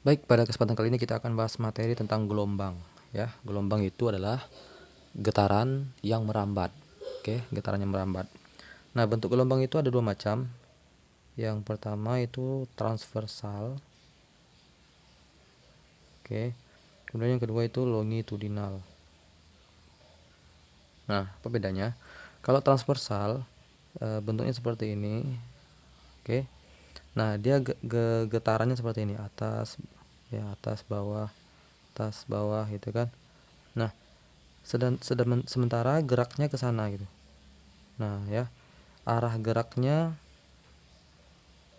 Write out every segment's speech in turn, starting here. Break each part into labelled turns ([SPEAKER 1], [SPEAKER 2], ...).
[SPEAKER 1] Baik, pada kesempatan kali ini kita akan bahas materi tentang gelombang ya. Gelombang itu adalah getaran yang merambat. Oke, getaran yang merambat. Nah, bentuk gelombang itu ada dua macam. Yang pertama itu transversal. Oke. Kemudian yang kedua itu longitudinal. Nah, apa bedanya? Kalau transversal bentuknya seperti ini. Oke. Nah, dia getarannya seperti ini, atas ya, atas bawah gitu kan. Nah, sementara geraknya ke sana gitu. Nah, ya, arah geraknya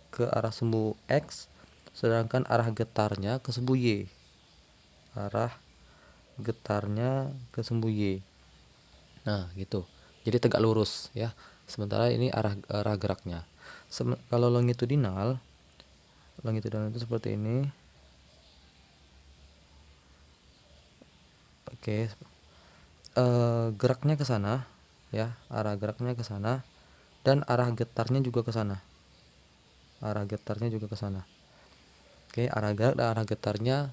[SPEAKER 1] ke arah sumbu X, sedangkan arah getarnya ke sumbu Y. Arah getarnya ke sumbu Y. Nah, gitu. Jadi tegak lurus ya. Sementara ini arah geraknya. Kalau longitudinal itu seperti ini. Oke. Geraknya ke sana ya, arah geraknya ke sana dan arah getarnya juga ke sana. Arah getarnya juga ke sana. Oke, arah gerak dan arah getarnya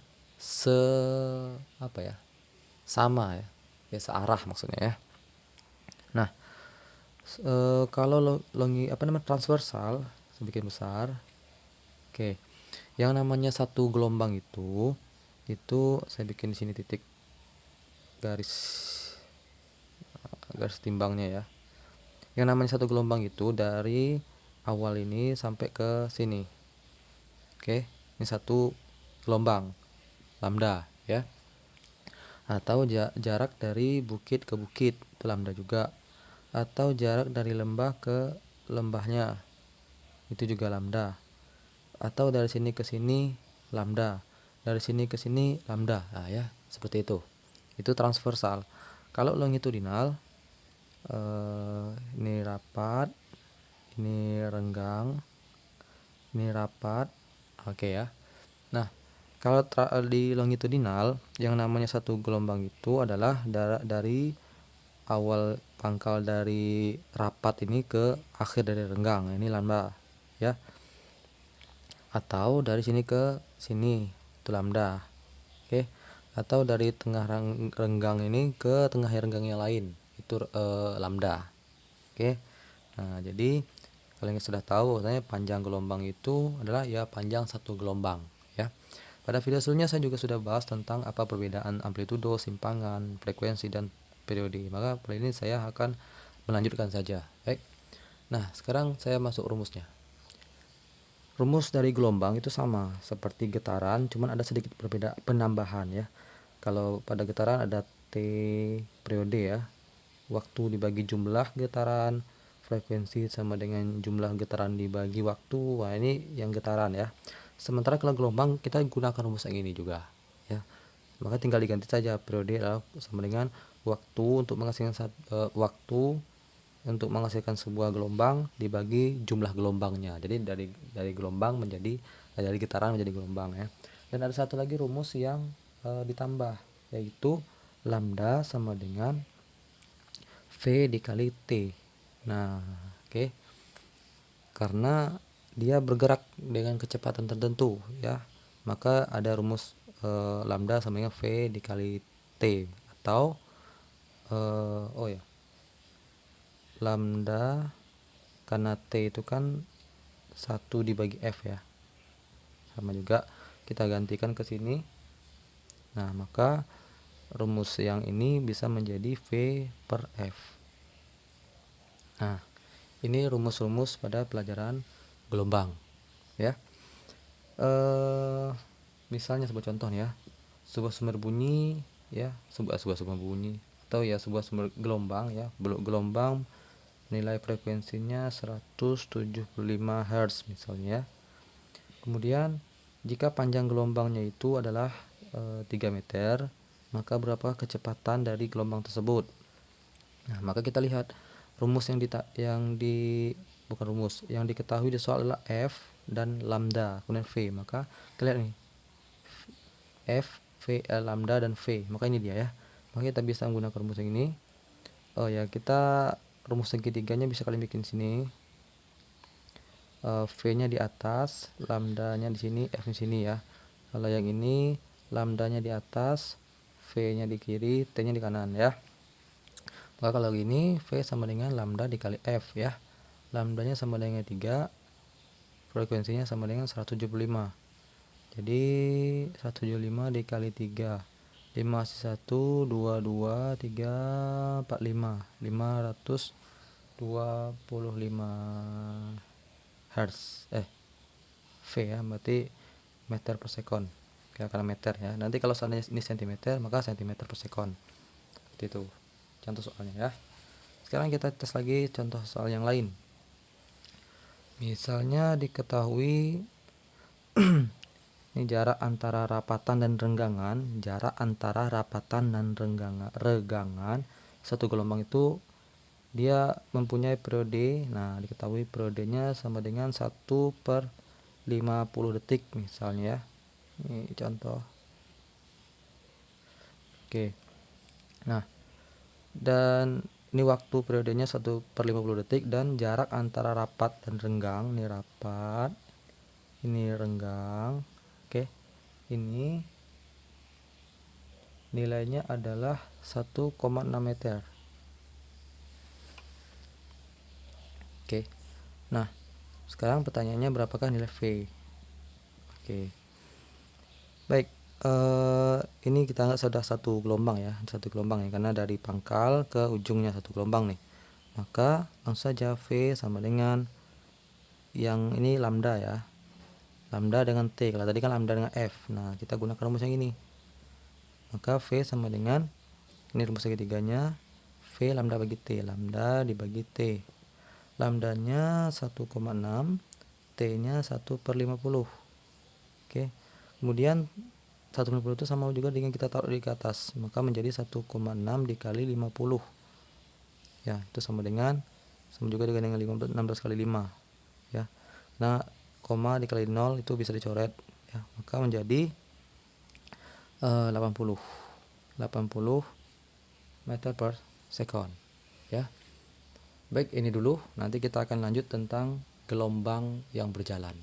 [SPEAKER 1] apa ya? Sama ya. Ya, searah maksudnya ya. Nah, kalau transversal semakin besar. Oke. Yang namanya satu gelombang itu saya bikin di sini titik garis timbangnya ya. Yang namanya satu gelombang itu dari awal ini sampai ke sini. Oke, ini satu gelombang lambda ya. Atau jarak dari bukit ke bukit itu lambda juga. Atau jarak dari lembah ke lembahnya itu juga lambda. Atau dari sini ke sini lambda, dari sini ke sini lambda. Nah, ya, seperti itu transversal. Kalau longitudinal ini rapat, ini renggang, ini rapat. Oke ya. Nah, kalau di longitudinal yang namanya satu gelombang itu adalah dari awal pangkal dari rapat ini ke akhir dari renggang. Ini lambda ya. Atau dari sini ke sini itu lambda. Oke. Atau dari tengah renggang ini ke tengah renggang yang lain itu lambda. Oke. Nah, jadi kalian sudah tahu katanya panjang gelombang itu adalah ya panjang satu gelombang ya. Pada video sebelumnya saya juga sudah bahas tentang apa perbedaan amplitudo, simpangan, frekuensi dan periode. Maka kali ini saya akan melanjutkan saja. Baik. Nah, sekarang saya masuk rumusnya. Rumus dari gelombang itu sama seperti getaran, cuman ada sedikit berbeda penambahan ya. Kalau pada getaran ada T periode ya. Waktu dibagi jumlah getaran, frekuensi sama dengan jumlah getaran dibagi waktu. Wah, ini yang getaran ya. Sementara kalau gelombang kita gunakan rumus yang ini juga ya. Maka tinggal diganti saja periode sama dengan waktu untuk menghasilkan waktu untuk menghasilkan sebuah gelombang dibagi jumlah gelombangnya. Jadi dari gelombang menjadi dari getaran menjadi gelombang ya. Dan ada satu lagi rumus yang ditambah, yaitu lambda sama dengan V dikali T. Nah, oke. Karena dia bergerak dengan kecepatan tertentu ya, maka ada rumus lambda sama dengan V dikali T. Atau lambda karena T itu kan 1 dibagi F ya, sama juga kita gantikan ke sini. Nah, maka rumus yang ini bisa menjadi V per F. Nah, ini rumus-rumus pada pelajaran gelombang ya. Misalnya sebuah contoh ya, sebuah sumber bunyi ya, sebuah sumber bunyi atau ya sebuah sumber gelombang ya, gelombang nilai frekuensinya 175 Hz misalnya. Kemudian jika panjang gelombangnya itu adalah 3 meter, maka berapa kecepatan dari gelombang tersebut? Nah, maka kita lihat rumus bukan rumus yang diketahui di soal adalah F dan lambda kemudian V. Maka kita lihat nih, F, V, lambda dan V. Maka ini dia ya. Maka kita bisa menggunakan rumus yang ini. Oh ya, kita rumus segitiganya bisa kalian bikin sini. V-nya di atas, lambda-nya di sini, F di sini ya. Kalau yang ini lambdanya di atas, V-nya di kiri, T-nya di kanan ya. Maka kalau gini V sama dengan lambda dikali F ya. Lambdanya sama dengan 3, frekuensinya sama dengan 175. Jadi 175 dikali 3, 5 1 2 2 3 4 5 525 Hz V ya, berarti meter per sekon ya, karena meter ya. Nanti kalau seandainya ini cm, maka cm per sekon. Seperti itu contoh soalnya ya. Sekarang kita tes lagi contoh soal yang lain. Misalnya diketahui ini jarak antara rapatan dan renggangan. Jarak antara rapatan dan regangan satu gelombang itu dia mempunyai periode. Nah, diketahui periodenya sama dengan 1/50 detik misalnya ya. Ini contoh. Oke. Nah, dan ini waktu periodenya 1/50 detik dan jarak antara rapat dan renggang. Ini rapat, ini renggang. Oke. Ini nilainya adalah 1,6 meter. Oke. Nah, sekarang pertanyaannya berapakah nilai V? Oke. Baik, ini kita anggap sudah satu gelombang ya, karena dari pangkal ke ujungnya satu gelombang nih. Maka langsung saja V sama dengan yang ini lambda ya. Lambda dengan T. Kalau tadi kan lambda dengan F. Nah, kita gunakan rumus yang ini. Maka V sama dengan, ini rumus segitiganya, V lambda bagi T. Lambda dibagi T. Lambdanya 1,6, T-nya 1/50. Oke. Kemudian 1/50 itu sama juga dengan kita taruh di atas, maka menjadi 1,6 dikali 50. Ya, itu sama juga dengan 16 kali 5 ya. Nah, koma dikali 0 itu bisa dicoret ya, maka menjadi 80 meter per sekon ya. Baik, ini dulu, nanti kita akan lanjut tentang gelombang yang berjalan.